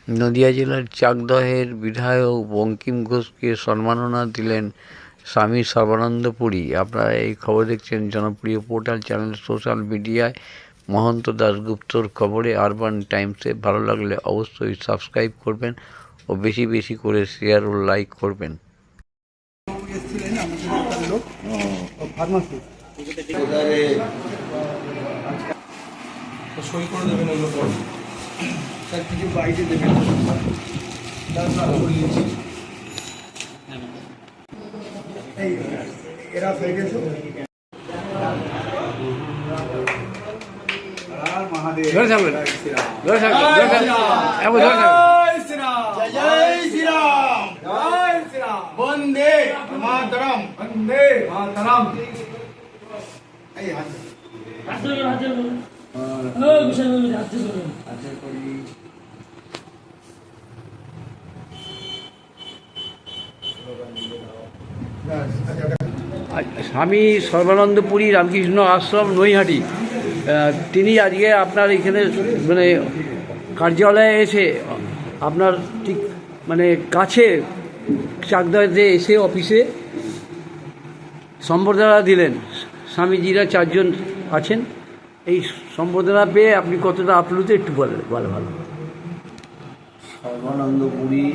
নদিয়া জেলার চাকদহের বিধায়ক বঙ্কিম ঘোষকে সম্মাননা দিলেন স্বামী সর্বানন্দ পুরী। আপনারা এই খবর দেখছেন জনপ্রিয় পোর্টাল চ্যানেল সোশ্যাল মিডিয়ায় মহন্ত দাশগুপ্তর খবরে আরবান টাইমসে। ভালো লাগলে অবশ্যই সাবস্ক্রাইব করবেন ও বেশি বেশি করে শেয়ার ও লাইক করবেন। সই করে দেবেন ওগুলো পরে স্যার কিছু বাইরে দেবেন এই এরা সাইডে আর মহাদেব জয় থাকবেন জয় থাকবেন জয় থাকবেন জয় শ্রীরাম জয় শ্রীরাম জয় শ্রীরাম বন্দে মাতরম বন্দে মাতরম এই হাত স্বামী সর্বানন্দ পুরী রামকৃষ্ণ আশ্রম নৈহাটি, তিনি আজকে আপনার এখানে মানে কার্যালয়ে এসে আপনার ঠিক মানে কাছে চাকদাতে এসে অফিসে সম্বর্ধনা দিলেন। স্বামীজিরা 4 জন আছেন। এই সম্বর্ধনা পেয়ে আপনি কতটা আপ্লুত একটু বলেন। ভালো সর্বানন্দ পুরী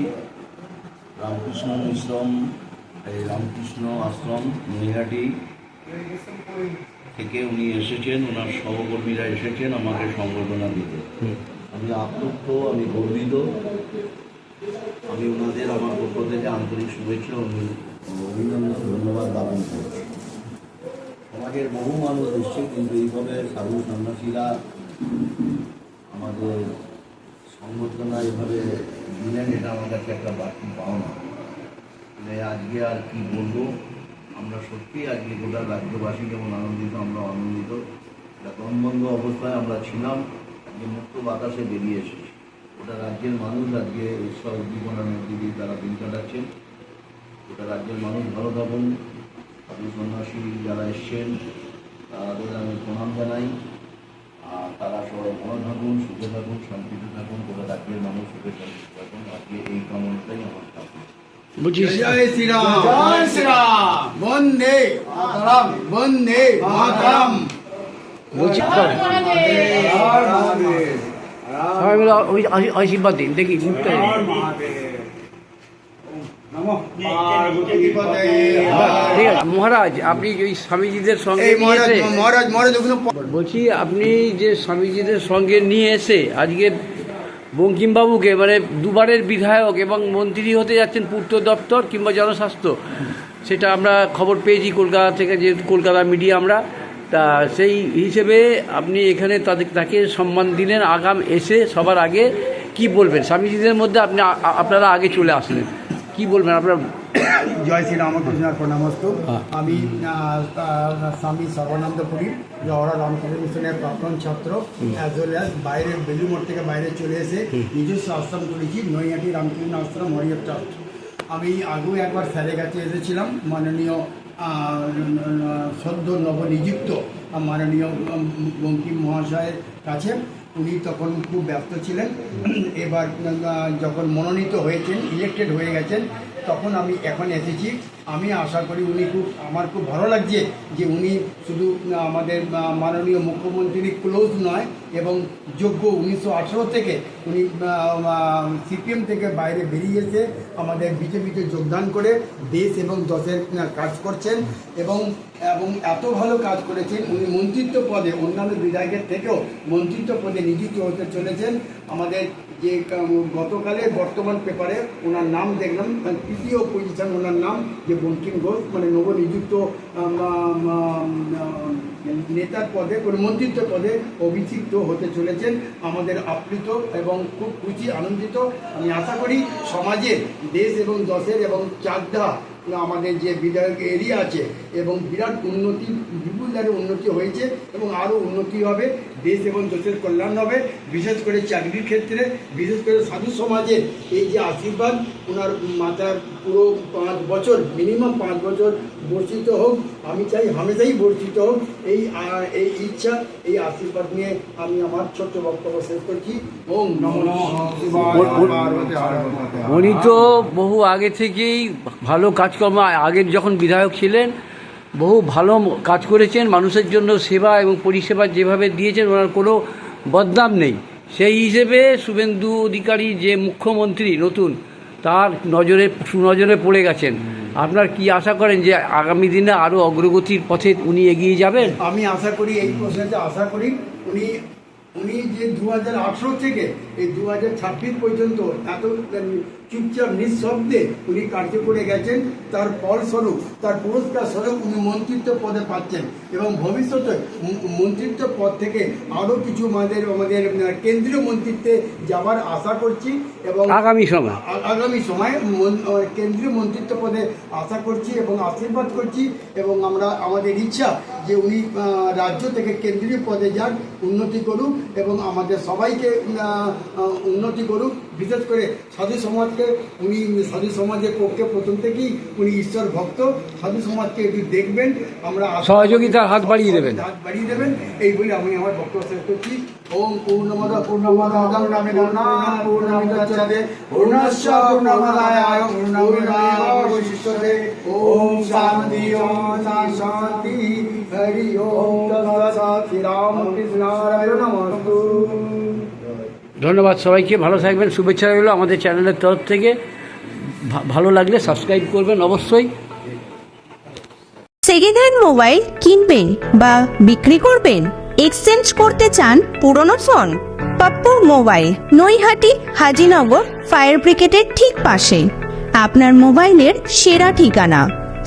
রামকৃষ্ণ মিশ্রম রামকৃষ্ণ আশ্রম নৈহাটি থেকে উনি এসেছেন, ওনার সহকর্মীরা এসেছেন আমাকে সম্বর্ধনা দিতে। আমি আপ্লুত, আমি গর্বিত। আমি ওনাদের আমার পক্ষ থেকে আন্তরিক শুভেচ্ছা অভিনন্দন ধন্যবাদ জ্ঞাপন করছি। সমাজের বহু মানুষ এসছে, কিন্তু এইভাবে সাধু সন্ন্যাসীরা আমাদের সংবর্ধনা এভাবে দিলেন, এটা আমার কাছে একটা বাড়তি পাওনা। মানে আজকে আর কি বলবো, আমরা সত্যি আজকে গোটা রাজ্যবাসী যেমন আনন্দিত, আমরা আনন্দিত। একটা দমবন্ধ অবস্থায় আমরা ছিলাম, আজকে মুক্ত বাতাসে বেরিয়ে এসেছি। গোটা রাজ্যের মানুষ আজকে ঈশ্বর উদ্দীপনার মধ্যে দিয়ে তারা দিন কাটাচ্ছেন। গোটা রাজ্যের মানুষ ভালো থাকুন। সাধু সন্ন্যাসী যারা এসছেন তাদের আমি প্রণাম জানাই। আর তারা সবাই ভালো থাকুন, সুখে থাকুন, শান্তিতে থাকুন। গোটা রাজ্যের মানুষ সুখে শান্তিতে থাকুন। আজকে এই কামনাটাই আমার থাকুন। জয় শ্রীরাম জয় শ্রীরাম বন্দে মাতরম বন্দে মাতরম। আশীর্বাদ দিন দেখি। মহারাজ, আপনি ওই স্বামীজিদের সঙ্গে বলছি, আপনি যে স্বামীজিদের সঙ্গে নিয়ে এসে আজকে বঙ্কিমবাবুকে মানে দুবারের বিধায়ক এবং মন্ত্রী হতে যাচ্ছেন পূর্ত দপ্তর কিংবা জনস্বাস্থ্য, সেটা আমরা খবর পেয়েছি কলকাতা থেকে, যে কলকাতা মিডিয়া আমরা। তা সেই হিসেবে আপনি এখানে তাকে সম্মান দিলেন আগাম এসে। সবার আগে কি বলবেন? স্বামীজিদের মধ্যে আপনারা আগে চলে আসলেন, কি বলবেন আপনার? জয় শ্রী রামকৃষ্ণার প্রণামস্তু। আমি স্বামী সর্বানন্দ পুরী, জওহরলাল রামকৃষ্ণ মিশনের প্রাক্তন ছাত্র, অ্যাজ ওয়েল অ্যাজ বাইরে বেলুমোড় থেকে বাইরে চলে এসে নিজস্ব আশ্রম করেছি, নৈহাটি রামকৃষ্ণ আশ্রম হরিহর ট্রাস্ট। আমি আগেও একবার স্যারের কাছে এসেছিলাম, মাননীয় সদ্য নবনিযুক্ত মাননীয় বঙ্কিম মহাশয়ের কাছে। উনি তখন খুব ব্যস্ত ছিলেন। এবার যখন মনোনীত হয়েছেন, ইলেক্টেড হয়ে গেছেন, তখন আমি এখন এসেছি। আমি আশা করি আমার খুব ভালো লাগছে যে উনি শুধু আমাদের মাননীয় মুখ্যমন্ত্রী ক্লোজ নয় এবং যোগ্য। 1918 থেকে উনি সিপিএম থেকে বাইরে বেরিয়ে এসে আমাদের বিজেপিতে যোগদান করে দেশ এবং দশের কাজ করছেন এবং এত ভালো কাজ করেছেন। উনি মন্ত্রিত্ব পদে অন্যান্য বিধায়কের থেকেও মন্ত্রিত্ব পদে নিযুক্ত হতে চলেছেন। আমাদের যে গতকালের বর্তমান পেপারে ওনার নাম দেখলাম, তৃতীয় পজিশন ওনার নাম, যে বঙ্কিম ঘোষ, মানে নবনিযুক্ত নেতার পদে মন্ত্রিত্ব পদে অভিষিক্ত হতে চলেছেন। আমাদের আপ্লুত এবং খুব খুশি, আনন্দিত। আমি আশা করি সমাজের, দেশ এবং দশের এবং চাকদা আমাদের যে বিধায়ক এরিয়া আছে এবং বিরাট উন্নতি, বিপুল হারে উন্নতি হয়েছে এবং আরও উন্নতি হবে, দেশ এবং দেশের কল্যাণ হবে। বিশেষ করে চাকরির ক্ষেত্রে, বিশেষ করে সাধু সমাজের এই যে আশীর্বাদ ওনার মাথার পুরো 5 বছর, মিনিমাম 5 বছর বর্ষিত হোক, আমি চাই হামেশাই বর্ষিত হোক। এই ইচ্ছা, এই আশীর্বাদ নিয়ে আমি আমার ছোট্ট বক্তব্য শেষ করছি। ওম নমঃ শিবায়। উনি তো বহু আগে থেকেই ভালো কাজকর্ম, আগের যখন বিধায়ক ছিলেন বহু ভালো কাজ করেছেন, মানুষের জন্য সেবা এবং পরিষেবা যেভাবে দিয়েছেন ওনার কোনো বদনাম নেই। সেই হিসেবে শুভেন্দু অধিকারী যে মুখ্যমন্ত্রী নতুন, তার সুনজরে পড়ে গেছেন। আপনার কি আশা করেন যে আগামী দিনে আরও অগ্রগতির পথে উনি এগিয়ে যাবেন? আমি আশা করি, এই প্রশ্নতে আশা করি উনি যে 2018 থেকে এই 2026 পর্যন্ত এত চুপচাপ নিঃশব্দে উনি কার্য করে গেছেন, তার ফলস্বরূপ, তার পুরস্কার স্বরূপ উনি মন্ত্রিত্ব পদে পাচ্ছেন এবং ভবিষ্যতে মন্ত্রিত্ব পদ থেকে আরও কিছু আমাদের কেন্দ্রীয় মন্ত্রিত্বে যাওয়ার আশা করছি এবং আগামী সময় কেন্দ্রীয় মন্ত্রিত্ব পদে আশা করছি এবং আশীর্বাদ করছি। এবং আমাদের ইচ্ছা যে উনি রাজ্য থেকে কেন্দ্রীয় পদে যান, উন্নতি করুক এবং আমাদের সবাইকে উন্নতি করুক। বিশেষ করে সাধু সমাজকে, উনি সাধু সমাজের পক্ষে প্রথম থেকেই উনি ঈশ্বর ভক্ত। সাধু সমাজকে একটু দেখবেন, আমরা সহযোগিতার হাত বাড়িয়ে দেবেন। এই বলে আমি আমার বক্তব্য শেষ করছি। ওম পূর্ণমদ পূর্ণমাদায় পূর্ণমিদচ্যতে পূর্ণস্য পূর্ণমাদায় পূর্ণমেবাবশিষ্যতে। ওম শান্তি ওম শান্তি। হরি ওম তৎসৎ। শ্রীরামকৃষ্ণায় নমস্তু। ধন্যবাদ সবাইকে, ভালো থাকবেন, শুভেচ্ছা রইল আমাদের চ্যানেলের তরফ থেকে। ভালো লাগলে সাবস্ক্রাইব করবেন অবশ্যই। সেকেন্ড হ্যান্ড মোবাইল কিনবেন বা বিক্রি করবেন, এক্সচেঞ্জ করতে চান পুরনো phone? Pappu mobile, Naihati Hazinagar fire ব্রিগেডের ঠিক পাশে আপনার মোবাইলের সেরা ঠিকানা।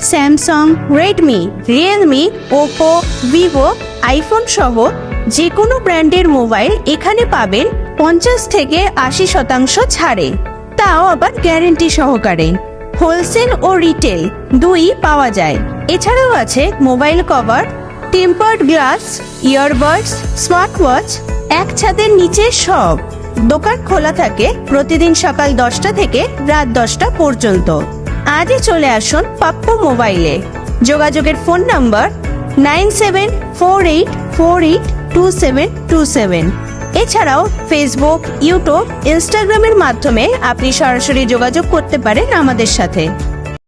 Samsung, Redmi, Realme, Oppo, Vivo, iPhone সহ যে কোনো ব্র্যান্ডের মোবাইল এখানে পাবেন 50 থেকে 80% ছাড়ে, তাও আবার গ্যারেন্টি সহকারে। হোলসেল ও রিটেল দুই পাওয়া যায়। এছাড়াও আছে mobile cover, tempered glass, earbuds, smart watch, এক ছাদের নিচে সব। দোকান খোলা থাকে প্রতিদিন সকাল 10টা থেকে রাত 10টা পর্যন্ত। আজই চলে আসুন পাপ্পু মোবাইলে। যোগাযোগের ফোন নাম্বার 9748482727। এছাড়াও ফেসবুক, ইউটিউব, ইনস্টাগ্রামের মাধ্যমে আপনি সরাসরি যোগাযোগ করতে পারেন আমাদের সাথে।